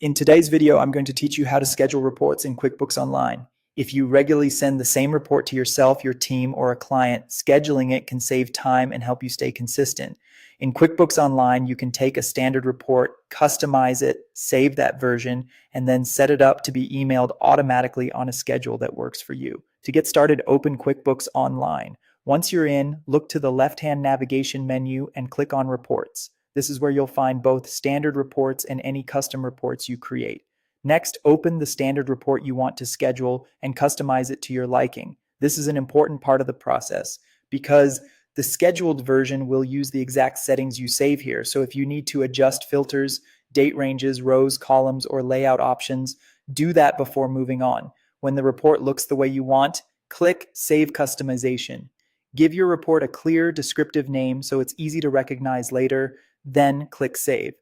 In today's video, I'm going to teach you how to schedule reports in QuickBooks Online. If you regularly send the same report to yourself, your team, or a client, scheduling it can save time and help you stay consistent. In QuickBooks Online, you can take a standard report, customize it, save that version, and then set it up to be emailed automatically on a schedule that works for you. To get started, open QuickBooks Online. Once you're in, look to the left-hand navigation menu and click on Reports. This is where you'll find both standard reports and any custom reports you create. Next, open the standard report you want to schedule and customize it to your liking. This is an important part of the process because the scheduled version will use the exact settings you save here. So if you need to adjust filters, date ranges, rows, columns, or layout options, do that before moving on. When the report looks the way you want, click Save Customization. Give your report a clear, descriptive name so it's easy to recognize later, then click Save.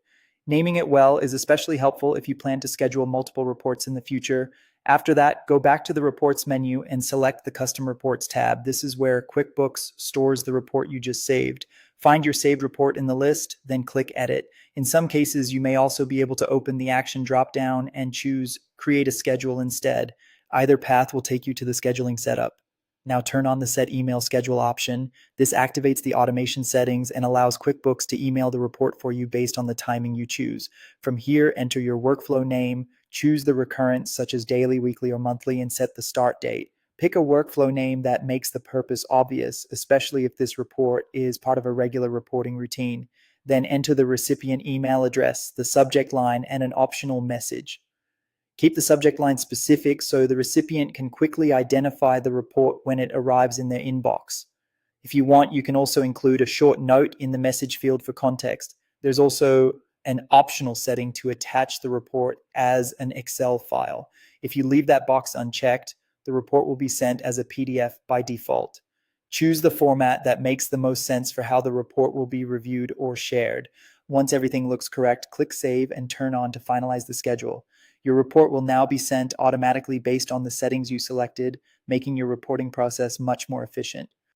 Naming it well is especially helpful if you plan to schedule multiple reports in the future. After that, go back to the Reports menu and select the Custom Reports tab. This is where QuickBooks stores the report you just saved. Find your saved report in the list, then click Edit. In some cases, you may also be able to open the Action dropdown and choose Create a Schedule instead. Either path will take you to the scheduling setup. Now turn on the Set Email Schedule option. This activates the automation settings and allows QuickBooks to email the report for you based on the timing you choose. From here, enter your workflow name, choose the recurrence such as daily, weekly, or monthly, and set the start date. Pick a workflow name that makes the purpose obvious, especially if this report is part of a regular reporting routine. Then enter the recipient email address, the subject line, and an optional message. Keep the subject line specific so the recipient can quickly identify the report when it arrives in their inbox. If you want, you can also include a short note in the message field for context. There's also an optional setting to attach the report as an Excel file. If you leave that box unchecked, the report will be sent as a PDF by default. Choose the format that makes the most sense for how the report will be reviewed or shared. Once everything looks correct, click Save and turn on to finalize the schedule. Your report will now be sent automatically based on the settings you selected, making your reporting process much more efficient.